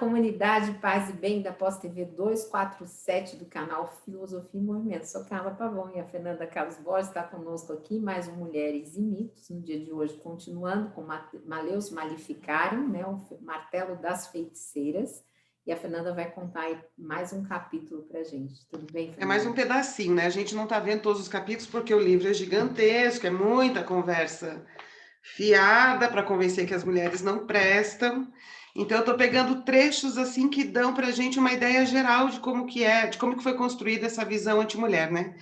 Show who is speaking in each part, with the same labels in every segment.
Speaker 1: comunidade Paz e Bem da Pós TV 247 do canal Filosofia e Movimento. Sou Carla Pavão e a Fernanda Carlos Borges está conosco aqui, mais um Mulheres e Mitos, no dia de hoje, continuando com Maleus Maleficarum, né, o martelo das feiticeiras, e a Fernanda vai contar aí mais um capítulo para a gente. Tudo bem, Fernanda?
Speaker 2: É mais um pedacinho, né? A gente não está vendo todos os capítulos porque o livro é gigantesco, é muita conversa fiada para convencer que as mulheres não prestam. Então, eu estou pegando trechos assim que dão para a gente uma ideia geral de como que é, de como que foi construída essa visão anti-mulher, né?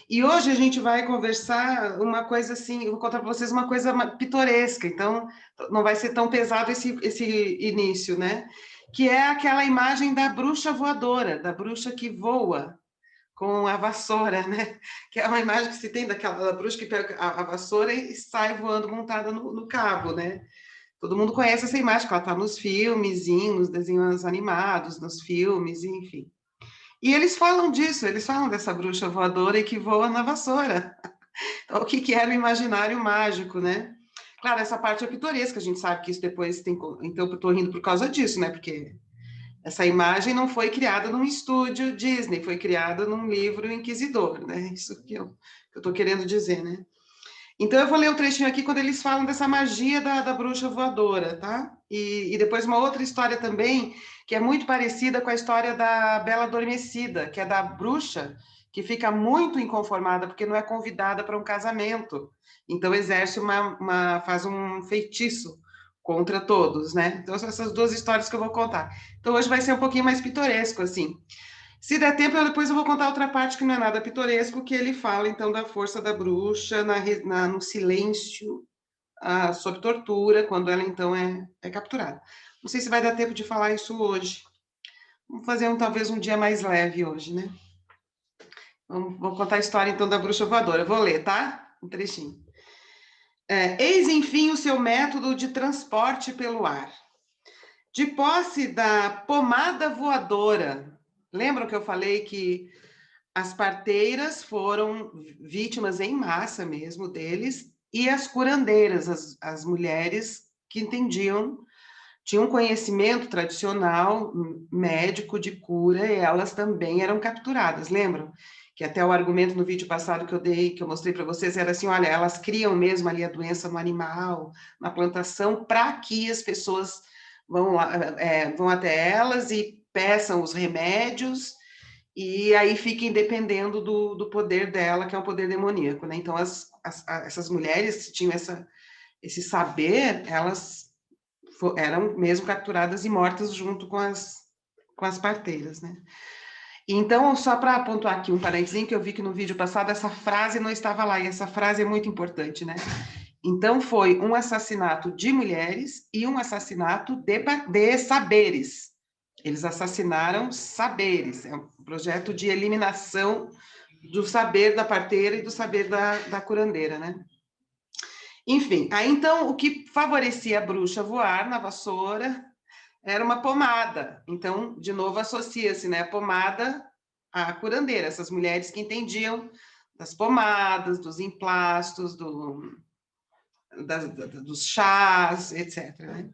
Speaker 2: E hoje a gente vai conversar uma coisa assim, eu vou contar para vocês uma coisa pitoresca, então não vai ser tão pesado esse início, né? Que é aquela imagem da bruxa voadora, da bruxa que voa com a vassoura, né? Que é uma imagem que se tem daquela bruxa que pega a vassoura e sai voando montada no cabo, né? Todo mundo conhece essa imagem, que ela está nos filmezinhos, nos desenhos animados, nos filmes, enfim. E eles falam disso, eles falam dessa bruxa voadora e que voa na vassoura. Então, o que era o imaginário mágico, né? Claro, essa parte é pitoresca, a gente sabe que isso depois tem... Então, eu estou rindo por causa disso, né? Porque essa imagem não foi criada num estúdio Disney, foi criada num livro inquisidor, né? Isso que eu estou querendo dizer, né? Então, eu vou ler um trechinho aqui quando eles falam dessa magia da bruxa voadora, tá? E depois uma outra história também, que é muito parecida com a história da Bela Adormecida, que é da bruxa que fica muito inconformada porque não é convidada para um casamento. Então, exerce faz um feitiço contra todos, né? Então, são essas duas histórias que eu vou contar. Então, hoje vai ser um pouquinho mais pitoresco, assim. Se der tempo, depois eu vou contar outra parte que não é nada pitoresco, que ele fala, então, da força da bruxa no silêncio, sob tortura, quando ela, então, é capturada. Não sei se vai dar tempo de falar isso hoje. Vamos fazer, talvez, um dia mais leve hoje, né? Vou contar a história, então, da bruxa voadora. Eu vou ler, tá? Um trechinho. Eis, enfim, o seu método de transporte pelo ar. De posse da pomada voadora. Lembram que eu falei que as parteiras foram vítimas em massa mesmo deles, e as curandeiras, as mulheres que tinham conhecimento tradicional, médico de cura, e elas também eram capturadas, lembram? Que até o argumento no vídeo passado que eu mostrei para vocês, era assim, olha, elas criam mesmo ali a doença no animal, na plantação, para que as pessoas vão até elas e peçam os remédios, e aí fiquem dependendo do poder dela, que é um poder demoníaco, né? Então, essas mulheres que tinham esse saber, elas eram mesmo capturadas e mortas junto com as parteiras, né? Então, só para pontuar aqui um parênteses, que eu vi que no vídeo passado essa frase não estava lá, e essa frase é muito importante, né? Então, foi um assassinato de mulheres e um assassinato de saberes. Eles assassinaram saberes, é um projeto de eliminação do saber da parteira e do saber da curandeira, né? Enfim, aí então o que favorecia a bruxa voar na vassoura era uma pomada. Então, de novo, associa-se, né, a pomada à curandeira, essas mulheres que entendiam das pomadas, dos emplastos, dos chás, etc., né?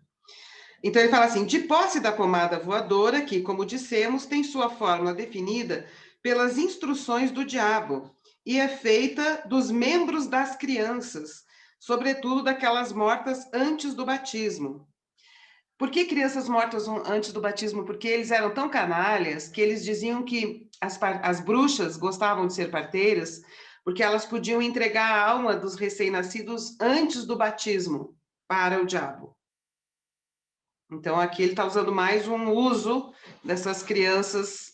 Speaker 2: Então, ele fala assim, de posse da pomada voadora, que, como dissemos, tem sua fórmula definida pelas instruções do diabo, e é feita dos membros das crianças, sobretudo daquelas mortas antes do batismo. Por que crianças mortas antes do batismo? Porque eles eram tão canalhas que eles diziam que as bruxas gostavam de ser parteiras porque elas podiam entregar a alma dos recém-nascidos antes do batismo para o diabo. Então, aqui ele está usando mais um uso dessas crianças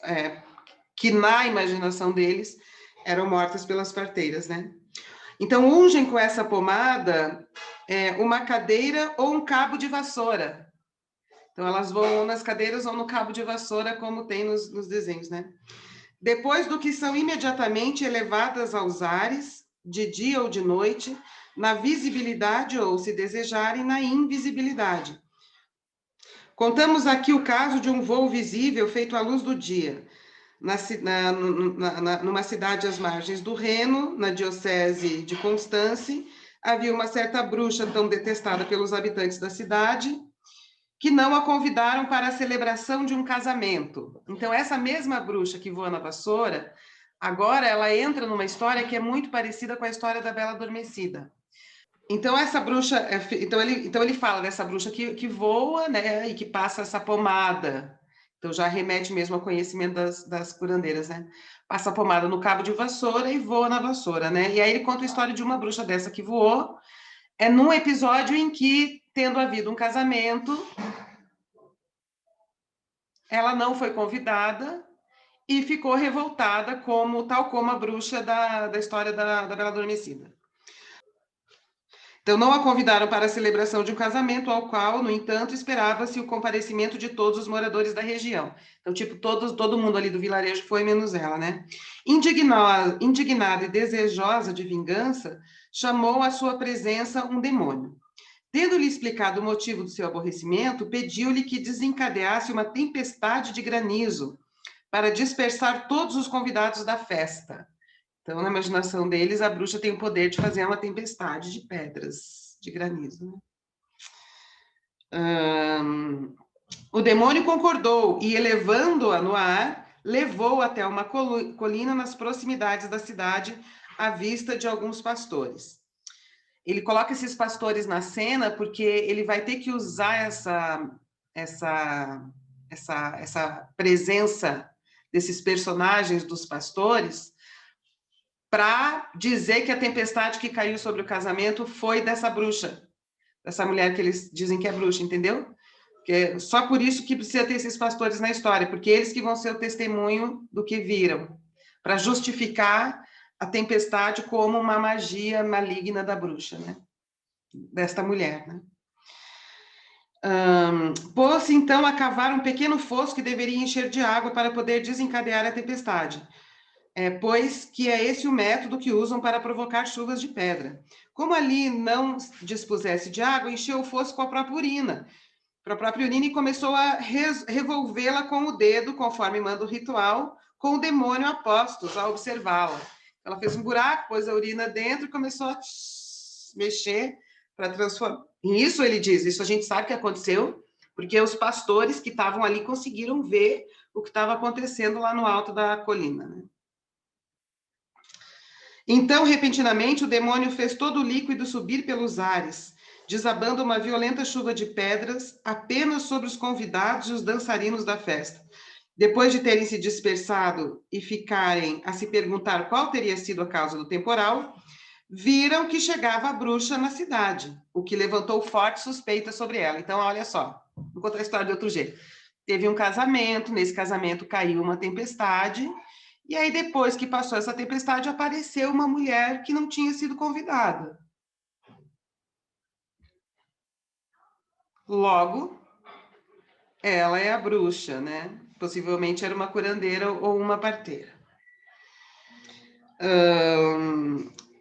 Speaker 2: que, na imaginação deles, eram mortas pelas parteiras, né? Então, ungem com essa pomada uma cadeira ou um cabo de vassoura. Então, elas vão ou nas cadeiras ou no cabo de vassoura, como tem nos desenhos, né? Depois do que são imediatamente elevadas aos ares, de dia ou de noite, na visibilidade ou, se desejarem, na invisibilidade. Contamos aqui o caso de um voo visível feito à luz do dia, numa cidade às margens do Reno, na diocese de Constance. Havia uma certa bruxa tão detestada pelos habitantes da cidade, que não a convidaram para a celebração de um casamento. Então, essa mesma bruxa que voa na vassoura, agora ela entra numa história que é muito parecida com a história da Bela Adormecida. Então, essa bruxa, então ele fala dessa bruxa que voa, né, e que passa essa pomada. Então, já remete mesmo ao conhecimento das curandeiras, né? Passa a pomada no cabo de vassoura e voa na vassoura, né? E aí ele conta a história de uma bruxa dessa que voou, num episódio em que, tendo havido um casamento, ela não foi convidada e ficou revoltada, tal como a bruxa da história da Bela Adormecida. Então, não a convidaram para a celebração de um casamento, ao qual, no entanto, esperava-se o comparecimento de todos os moradores da região. Então, tipo, todo mundo ali do vilarejo foi, menos ela, né? Indignada e desejosa de vingança, chamou à sua presença um demônio. Tendo-lhe explicado o motivo do seu aborrecimento, pediu-lhe que desencadeasse uma tempestade de granizo para dispersar todos os convidados da festa. Então, na imaginação deles, a bruxa tem o poder de fazer uma tempestade de pedras, de granizo. O demônio concordou e, elevando-a no ar, levou até uma colina nas proximidades da cidade, à vista de alguns pastores. Ele coloca esses pastores na cena porque ele vai ter que usar essa presença desses personagens dos pastores para dizer que a tempestade que caiu sobre o casamento foi dessa bruxa, dessa mulher que eles dizem que é bruxa, entendeu? Porque só por isso que precisa ter esses pastores na história, porque eles que vão ser o testemunho do que viram, para justificar a tempestade como uma magia maligna da bruxa, né? Desta mulher, né? Pôs-se então a cavar um pequeno fosso que deveria encher de água para poder desencadear a tempestade, pois que é esse o método que usam para provocar chuvas de pedra. Como ali não dispusesse de água, encheu o fosso com a própria urina, e começou a revolvê-la com o dedo, conforme manda o ritual, com o demônio a postos, a observá-la. Ela fez um buraco, pôs a urina dentro e começou a mexer para transformar. E isso ele diz, isso a gente sabe que aconteceu, porque os pastores que estavam ali conseguiram ver o que estava acontecendo lá no alto da colina, né? Então, repentinamente, o demônio fez todo o líquido subir pelos ares, desabando uma violenta chuva de pedras apenas sobre os convidados e os dançarinos da festa. Depois de terem se dispersado e ficarem a se perguntar qual teria sido a causa do temporal, viram que chegava a bruxa na cidade, o que levantou forte suspeita sobre ela. Então, olha só, vou contar a história de outro jeito. Teve um casamento, nesse casamento caiu uma tempestade, e aí depois que passou essa tempestade, apareceu uma mulher que não tinha sido convidada. Logo, ela é a bruxa, né? Possivelmente era uma curandeira ou uma parteira.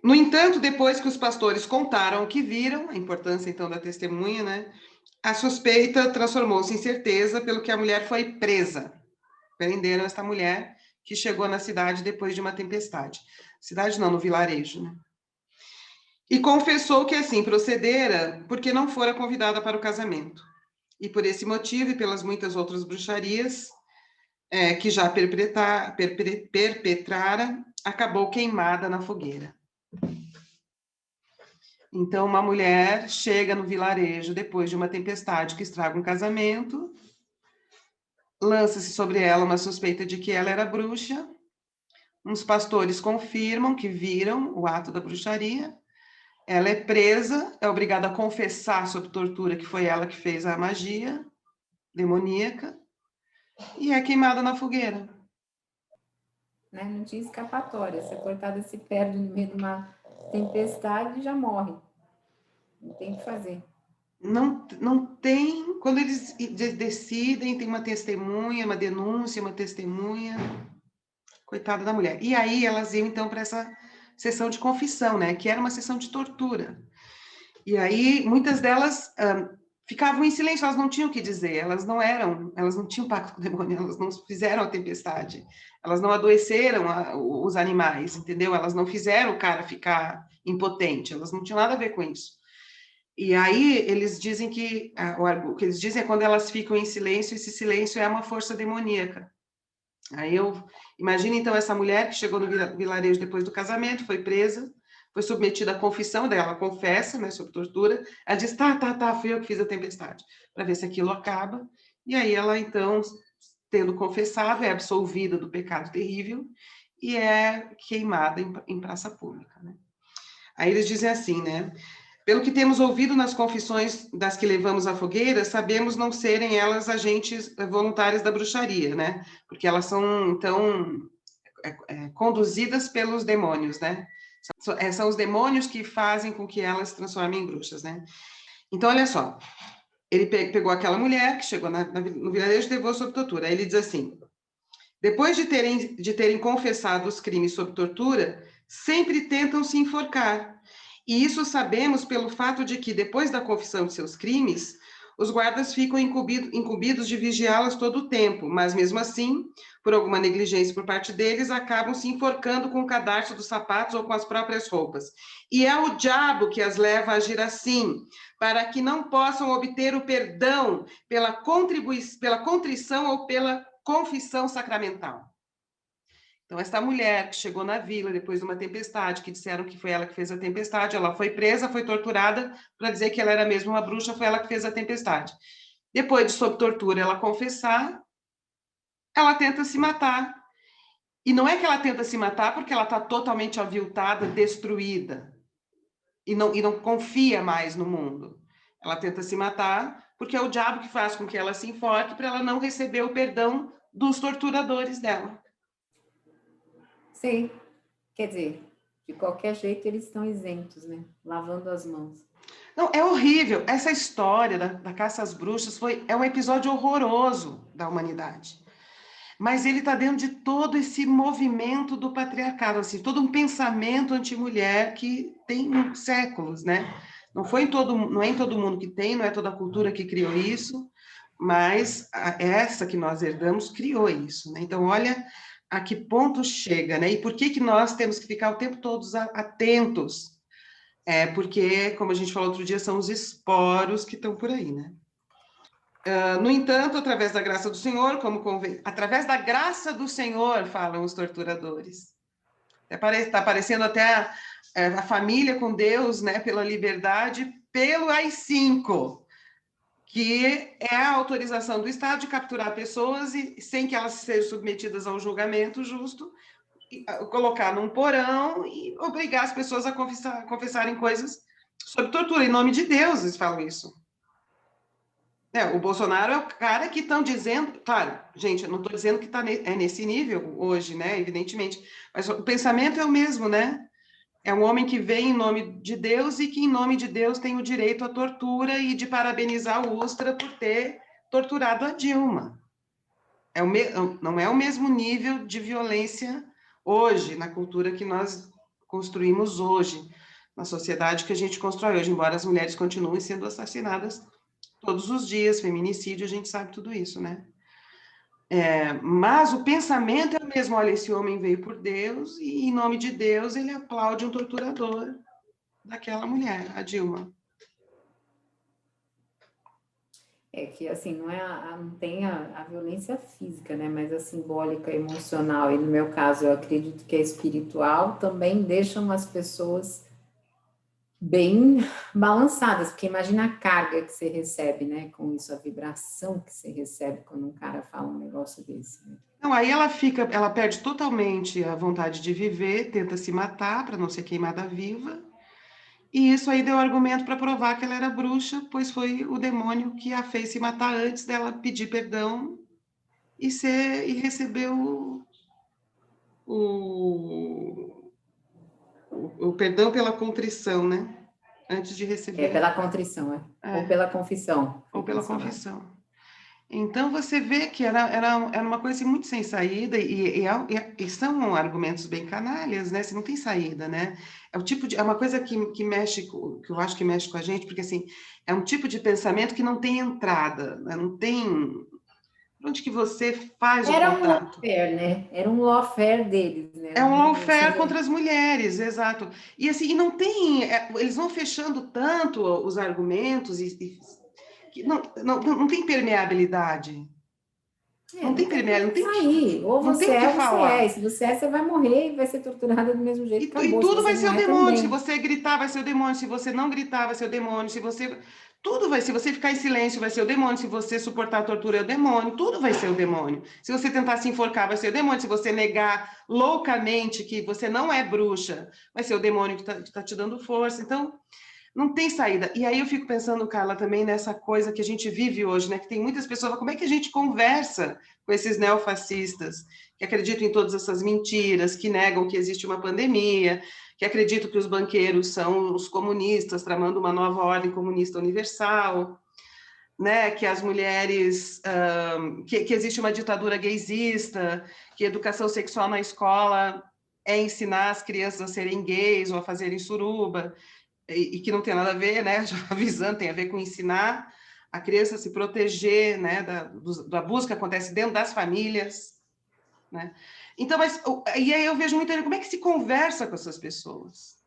Speaker 2: No entanto, depois que os pastores contaram o que viram, a importância então da testemunha, né? A suspeita transformou-se em certeza, pelo que a mulher foi presa. Prenderam esta mulher que chegou na cidade depois de uma tempestade. Cidade não, no vilarejo, né? E confessou que assim procedera porque não fora convidada para o casamento. E por esse motivo e pelas muitas outras bruxarias que já perpetrara, acabou queimada na fogueira. Então, uma mulher chega no vilarejo depois de uma tempestade que estraga um casamento, lança-se sobre ela uma suspeita de que ela era bruxa, uns pastores confirmam que viram o ato da bruxaria, ela é presa, é obrigada a confessar sob tortura que foi ela que fez a magia demoníaca e é queimada na fogueira.
Speaker 1: Né? Não tinha escapatória. Essa coitada se perde no meio de uma tempestade e já morre. Não tem o que fazer.
Speaker 2: Não tem. Quando eles decidem, tem uma testemunha, uma denúncia, uma testemunha. Coitada da mulher. E aí elas iam, então, para essa sessão de confissão, né? Que era uma sessão de tortura. E aí, muitas delas ficavam em silêncio, elas não tinham o que dizer, elas não tinham pacto com o demônio, elas não fizeram a tempestade, elas não adoeceram os animais, entendeu? Elas não fizeram o cara ficar impotente, elas não tinham nada a ver com isso. E aí eles dizem que o que eles dizem é quando elas ficam em silêncio, esse silêncio é uma força demoníaca. Aí eu imagino então essa mulher que chegou no vilarejo depois do casamento, foi presa, foi submetida à confissão dela, confessa, né, sob tortura. Ela diz: tá, fui eu que fiz a tempestade, para ver se aquilo acaba. E aí ela então, tendo confessado, é absolvida do pecado terrível e é queimada em praça pública, né? Aí eles dizem assim, né? Pelo que temos ouvido nas confissões das que levamos à fogueira, sabemos não serem elas agentes voluntárias da bruxaria, né? Porque elas são, então, conduzidas pelos demônios, né? São os demônios que fazem com que elas se transformem em bruxas, né? Então, olha só, ele pegou aquela mulher que chegou no vilarejo e levou sob tortura. Aí ele diz assim: depois de terem confessado os crimes sob tortura, sempre tentam se enforcar. E isso sabemos pelo fato de que, depois da confissão de seus crimes, os guardas ficam incumbidos de vigiá-las todo o tempo, mas mesmo assim, por alguma negligência por parte deles, acabam se enforcando com o cadarço dos sapatos ou com as próprias roupas. E é o diabo que as leva a agir assim, para que não possam obter o perdão pela contrição ou pela confissão sacramental. Então, essa mulher que chegou na vila depois de uma tempestade, que disseram que foi ela que fez a tempestade, ela foi presa, foi torturada para dizer que ela era mesmo uma bruxa, foi ela que fez a tempestade. Depois de, sob tortura, ela confessar, ela tenta se matar. E não é que ela tenta se matar porque ela está totalmente aviltada, destruída, e não confia mais no mundo. Ela tenta se matar porque é o diabo que faz com que ela se enforque para ela não receber o perdão dos torturadores dela.
Speaker 1: Sim, quer dizer, de qualquer jeito eles estão isentos, né? Lavando as mãos.
Speaker 2: Não, é horrível. Essa história da caça às bruxas é um episódio horroroso da humanidade. Mas ele está dentro de todo esse movimento do patriarcado, assim, todo um pensamento anti-mulher que tem séculos, né? Não é em todo mundo que tem, não é toda a cultura que criou isso, mas essa que nós herdamos criou isso, né? Então, olha a que ponto chega, né? E por que nós temos que ficar o tempo todo atentos? Porque, como a gente falou outro dia, são os esporos que estão por aí, né? No entanto, através da graça do Senhor, através da graça do Senhor, falam os torturadores. Está aparecendo até a família com Deus, né, pela liberdade, pelo AI-5, que é a autorização do Estado de capturar pessoas e sem que elas sejam submetidas a um julgamento justo, colocar num porão e obrigar as pessoas a confessarem coisas sob tortura. Em nome de Deus, eles falam isso. O Bolsonaro é o cara que estão dizendo, claro, gente, eu não estou dizendo que é nesse nível hoje, né, evidentemente, mas o pensamento é o mesmo, né? É um homem que vem em nome de Deus e que, em nome de Deus, tem o direito à tortura e de parabenizar o Ustra por ter torturado a Dilma. Não é o mesmo nível de violência hoje, na cultura que nós construímos hoje, na sociedade que a gente constrói hoje, embora as mulheres continuem sendo assassinadas todos os dias, feminicídio, a gente sabe tudo isso, né? Mas o pensamento é o mesmo. Olha, esse homem veio por Deus e, em nome de Deus, ele aplaude um torturador daquela mulher, a Dilma.
Speaker 1: É que, assim, não tem a violência física, né? Mas a simbólica, emocional, e no meu caso, eu acredito que a espiritual, também deixam as pessoas bem balançadas, porque imagina a carga que você recebe, né? Com isso, a vibração que você recebe quando um cara fala um negócio desse, né?
Speaker 2: Não, aí ela perde totalmente a vontade de viver, tenta se matar para não ser queimada viva, e isso aí deu argumento para provar que ela era bruxa, pois foi o demônio que a fez se matar antes dela pedir perdão e receber o perdão pela contrição, né? Antes de receber.
Speaker 1: Pela contrição, ou pela confissão.
Speaker 2: Ou pela confissão. Então, você vê que era uma coisa assim, muito sem saída, e são argumentos bem canalhas, né? Você não tem saída, né? É uma coisa que mexe, que eu acho que mexe com a gente, porque assim, é um tipo de pensamento que não tem entrada, né? Por onde que você faz o
Speaker 1: Era um
Speaker 2: contato?
Speaker 1: lawfare, né? Era um lawfare deles, né?
Speaker 2: É um
Speaker 1: Ou
Speaker 2: lawfare
Speaker 1: seja,
Speaker 2: contra as mulheres, exato. E assim, e não tem, eles vão fechando tanto os argumentos que não tem permeabilidade. Não
Speaker 1: não
Speaker 2: tem
Speaker 1: tem por
Speaker 2: permeabilidade,
Speaker 1: onde sair. Ou
Speaker 2: não tem
Speaker 1: você
Speaker 2: o que
Speaker 1: é, você é. E
Speaker 2: falar.
Speaker 1: se você é, você vai morrer e vai ser torturada do mesmo jeito.
Speaker 2: E
Speaker 1: Acabou. Se
Speaker 2: tudo
Speaker 1: você
Speaker 2: vai
Speaker 1: não
Speaker 2: ser o
Speaker 1: é,
Speaker 2: demônio. Se
Speaker 1: também.
Speaker 2: você gritar, vai ser o demônio. Se você não gritar, vai ser o demônio. Se você. Tudo vai. Se você ficar em silêncio, vai ser o demônio. Se você suportar a tortura, é o demônio. Tudo vai ser o demônio. Se você tentar se enforcar, vai ser o demônio. Se você negar loucamente que você não é bruxa, vai ser o demônio que tá te dando força. Então, não tem saída. E aí eu fico pensando, Carla, também nessa coisa que a gente vive hoje, né? Que tem muitas pessoas. Como é que a gente conversa com esses neofascistas que acreditam em todas essas mentiras, que negam que existe uma pandemia, que acreditam que os banqueiros são os comunistas tramando uma nova ordem comunista universal, né? Que as mulheres, que existe uma ditadura gaysista, que educação sexual na escola é ensinar as crianças a serem gays ou a fazerem suruba e que não tem nada a ver, né? Já avisando, tem a ver com ensinar a criança a se proteger, né? Do abuso que acontece dentro das famílias, né? Então, e aí eu vejo muito como é que se conversa com essas pessoas.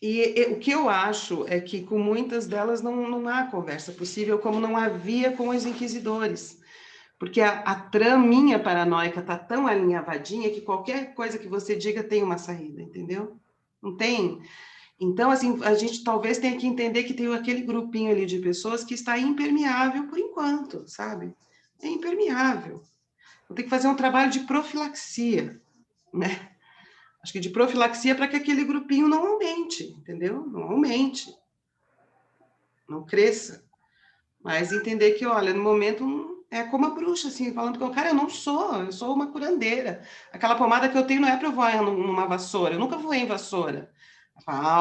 Speaker 2: E o que eu acho é que com muitas delas não há conversa possível, como não havia com os inquisidores. Porque a traminha paranoica está tão alinhavadinha que qualquer coisa que você diga tem uma saída, entendeu? Não tem. Então, assim, a gente talvez tenha que entender que tem aquele grupinho ali de pessoas que está impermeável por enquanto, sabe? É impermeável. Vou ter que fazer um trabalho de profilaxia, né? Acho que de profilaxia para que aquele grupinho não aumente, entendeu? Não aumente, não cresça. Mas entender que, olha, no momento é como a bruxa, assim, falando que, cara, eu sou uma curandeira. Aquela pomada que eu tenho não é para eu voar numa vassoura, eu nunca voei em vassoura.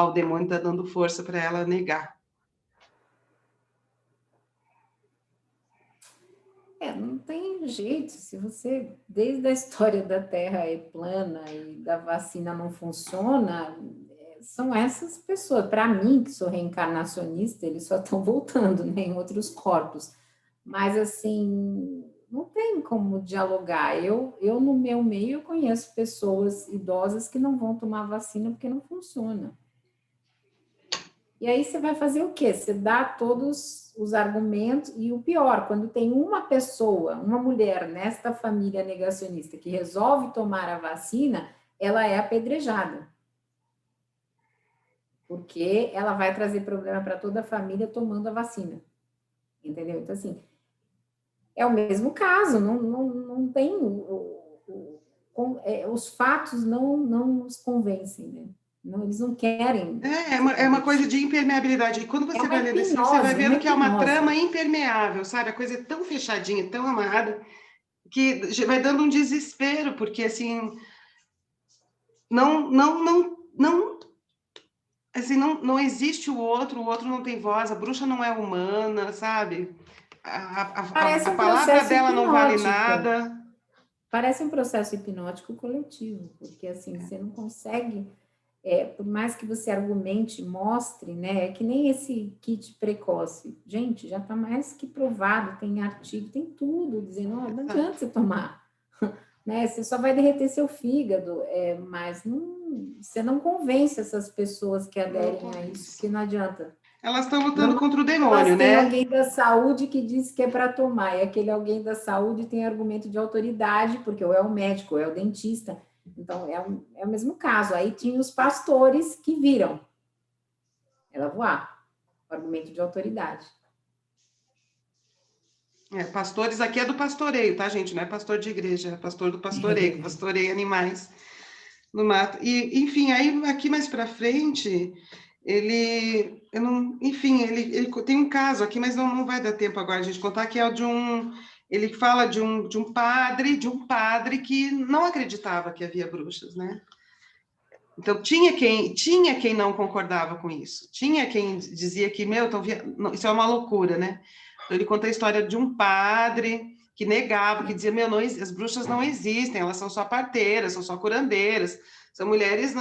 Speaker 2: O demônio está dando força para ela negar.
Speaker 1: Não tem jeito. Se você, desde a história da Terra é plana e da vacina não funciona, são essas pessoas. Para mim, que sou reencarnacionista, eles só estão voltando, né, em outros corpos. Mas, assim, não tem como dialogar. No meu meio, conheço pessoas idosas que não vão tomar vacina porque não funciona. E aí você vai fazer o quê? Você dá todos os argumentos, e o pior, quando tem uma pessoa, uma mulher nesta família negacionista que resolve tomar a vacina, ela é apedrejada. Porque ela vai trazer problema para toda a família tomando a vacina. Entendeu? Então, assim, é o mesmo caso, não tem. Os fatos não nos convencem, né? Não, eles não querem ser
Speaker 2: É uma coisa de
Speaker 1: convencidos.
Speaker 2: impermeabilidade. E quando
Speaker 1: É
Speaker 2: você
Speaker 1: uma
Speaker 2: vai lendo esse livro, você vai
Speaker 1: hipnose, uma
Speaker 2: vendo que é uma
Speaker 1: hipnose.
Speaker 2: trama impermeável, sabe? A coisa é tão fechadinha, tão amarrada, que vai dando um desespero, porque assim, não, assim, não existe o outro não tem voz, a bruxa não é humana, sabe?
Speaker 1: Parece
Speaker 2: A
Speaker 1: um
Speaker 2: palavra
Speaker 1: processo
Speaker 2: dela não vale
Speaker 1: hipnótico.
Speaker 2: nada.
Speaker 1: Parece um processo hipnótico coletivo, porque assim, você não consegue, por mais que você argumente, mostre, né? É que nem esse kit precoce. Gente, já está mais que provado, tem artigo, tem tudo, dizendo, oh, não adianta você tomar. Né? Você só vai derreter seu fígado, mas você não convence essas pessoas que
Speaker 2: Não
Speaker 1: aderem a isso,
Speaker 2: convence.
Speaker 1: porque não adianta.
Speaker 2: Elas estão lutando
Speaker 1: Normalmente
Speaker 2: contra o demônio,
Speaker 1: elas têm
Speaker 2: né?
Speaker 1: alguém da saúde que diz que é para tomar, e aquele alguém da saúde tem argumento de autoridade, porque ou é o médico, ou é o dentista. Então, é o mesmo caso. Aí tinha os pastores que viram ela voar, o argumento de autoridade.
Speaker 2: Pastores aqui é do pastoreio, tá, gente? Não é pastor de igreja, é pastor do pastoreio, pastoreia animais no mato. E, enfim, aí aqui mais para frente, eu não, enfim, ele tem um caso aqui, mas não vai dar tempo agora a gente contar, que é o de um, ele fala de um padre que não acreditava que havia bruxas, né? Então, tinha quem não concordava com isso. Tinha quem dizia que, isso é uma loucura, né? Então, ele conta a história de um padre que negava, que dizia, as bruxas não existem, elas são só parteiras, são só curandeiras, são mulheres,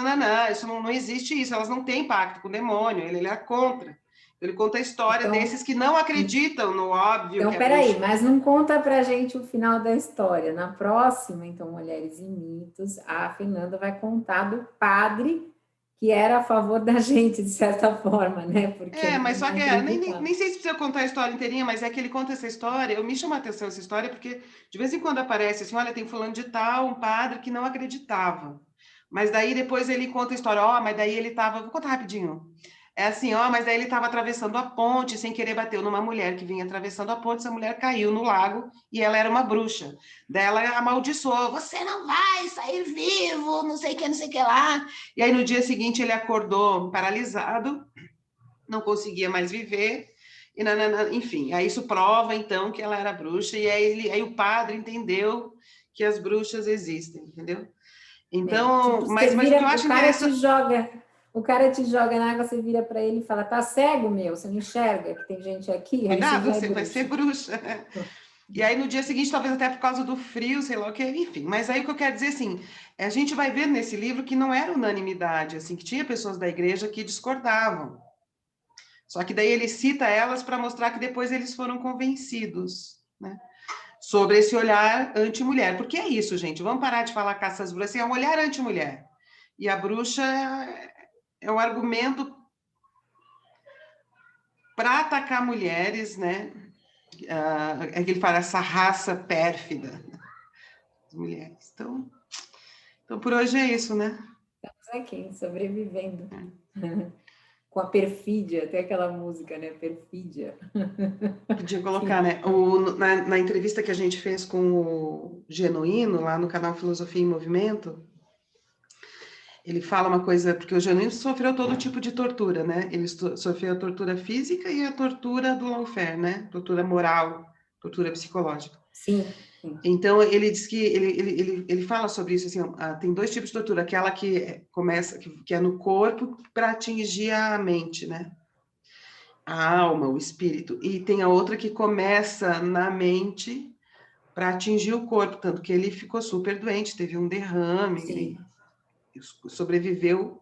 Speaker 2: isso não existe isso, elas não têm pacto com o demônio, ele era contra. Ele conta a história
Speaker 1: Então,
Speaker 2: desses que não acreditam no óbvio que
Speaker 1: então,
Speaker 2: é
Speaker 1: peraí,
Speaker 2: bruxa.
Speaker 1: mas não conta pra gente o final da história. Na próxima, então, Mulheres e Mitos, a Fernanda vai contar do padre que era a favor da gente, de certa forma, né? Porque
Speaker 2: É,
Speaker 1: ele
Speaker 2: mas só
Speaker 1: também
Speaker 2: que
Speaker 1: acreditava.
Speaker 2: nem sei se precisa contar a história inteirinha, mas é que ele conta essa história. Eu me chama a atenção essa história porque de vez em quando aparece assim: olha, tem fulano de tal, um padre que não acreditava. Mas daí depois ele conta a história: ó, mas daí ele estava. Vou contar rapidinho. É assim, ó, mas daí ele estava atravessando a ponte, sem querer bateu numa mulher que vinha atravessando a ponte, essa mulher caiu no lago e ela era uma bruxa. Daí ela amaldiçoou: você não vai sair vivo, não sei o que, não sei o que lá. E aí no dia seguinte ele acordou paralisado, não conseguia mais viver, e enfim, aí isso prova então que ela era bruxa, e aí o padre entendeu que as bruxas existem, entendeu?
Speaker 1: É,
Speaker 2: Então,
Speaker 1: tipo, você
Speaker 2: mas o que eu
Speaker 1: vira,
Speaker 2: acho interessante.
Speaker 1: o cara te joga na água, você vira para ele e fala, tá cego, meu, você não enxerga que tem gente aqui? Aí você
Speaker 2: Cuidado,
Speaker 1: já é
Speaker 2: você vai ser
Speaker 1: bruxa.
Speaker 2: bruxa. E aí no dia seguinte, talvez até por causa do frio, sei lá o que, enfim. Mas aí o que eu quero dizer, assim, a gente vai ver nesse livro que não era unanimidade, assim, que tinha pessoas da igreja que discordavam. Só que daí ele cita elas para mostrar que depois eles foram convencidos, né? Sobre esse olhar anti-mulher. Porque é isso, gente. Vamos parar de falar caça às bruxas. Assim, é um olhar anti-mulher. E a bruxa é o argumento para atacar mulheres, né? É que ele fala essa raça pérfida das mulheres. Então, por hoje é isso, né?
Speaker 1: Estamos aqui, sobrevivendo. Com a perfídia, tem aquela música, né? Perfídia.
Speaker 2: Podia colocar, né? Na entrevista que a gente fez com o Genuíno, lá no canal Filosofia em Movimento, ele fala uma coisa, porque o Genuíno sofreu todo tipo de tortura, né? Ele sofreu a tortura física e a tortura do lawfare, né? Tortura moral, tortura psicológica.
Speaker 1: Sim, sim.
Speaker 2: Então, ele diz que ele fala sobre isso, assim, tem dois tipos de tortura, aquela que começa, que é no corpo para atingir a mente, né? A alma, o espírito, e tem a outra que começa na mente para atingir o corpo, tanto que ele ficou super doente, teve um derrame, ele sobreviveu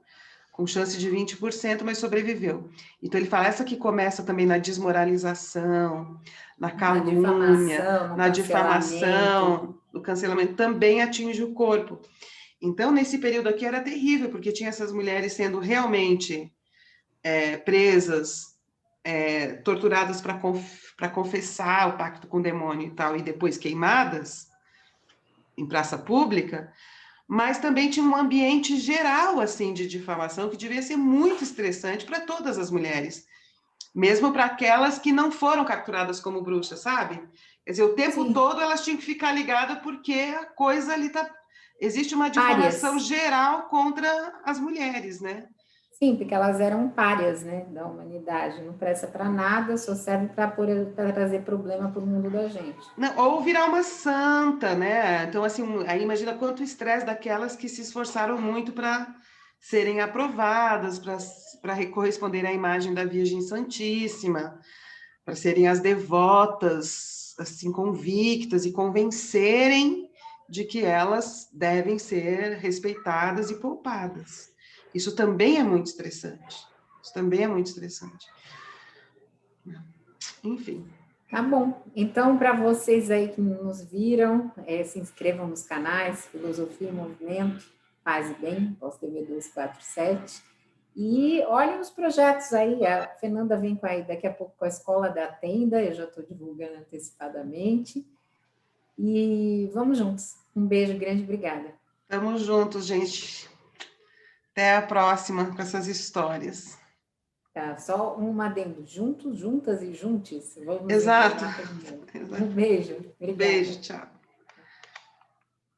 Speaker 2: com chance de 20%, mas sobreviveu. Então ele fala, essa que começa também na desmoralização, na calúnia,
Speaker 1: No
Speaker 2: na
Speaker 1: cancelamento.
Speaker 2: difamação, no cancelamento, também atinge o corpo. Então, nesse período aqui era terrível, porque tinha essas mulheres sendo realmente presas, torturadas para confessar o pacto com o demônio e tal, e depois queimadas em praça pública, mas também tinha um ambiente geral assim de difamação que devia ser muito estressante para todas as mulheres, mesmo para aquelas que não foram capturadas como bruxas, sabe? Quer dizer, o tempo
Speaker 1: Sim.
Speaker 2: todo elas tinham que ficar ligadas porque a coisa ali tá. Existe uma difamação
Speaker 1: Párias.
Speaker 2: geral contra as mulheres, né?
Speaker 1: Sim, porque elas eram párias, né, da humanidade. Não presta para nada, só serve para trazer problema para o mundo da gente.
Speaker 2: Não, ou virar uma santa, né? Então, assim, aí imagina quanto estresse daquelas que se esforçaram muito para serem aprovadas, para corresponder à imagem da Virgem Santíssima, para serem as devotas, assim, convictas e convencerem de que elas devem ser respeitadas e poupadas. Isso também é muito estressante. Isso também é muito estressante. Enfim.
Speaker 1: Tá bom. Então, para vocês aí que nos viram, se inscrevam nos canais Filosofia e Movimento, Paz e Bem, PostTV 247. E olhem os projetos aí. A Fernanda vem daqui a pouco com a Escola da Tenda, eu já estou divulgando antecipadamente. E vamos juntos. Um beijo grande, obrigada.
Speaker 2: Tamo juntos, gente. Até a próxima com essas histórias.
Speaker 1: Tá, só um adendo. Juntos, juntas e juntes. Vamos
Speaker 2: Exato.
Speaker 1: enganar todo mundo. Um
Speaker 2: Exato.
Speaker 1: beijo.
Speaker 2: Beijo,
Speaker 1: Obrigada.
Speaker 2: tchau.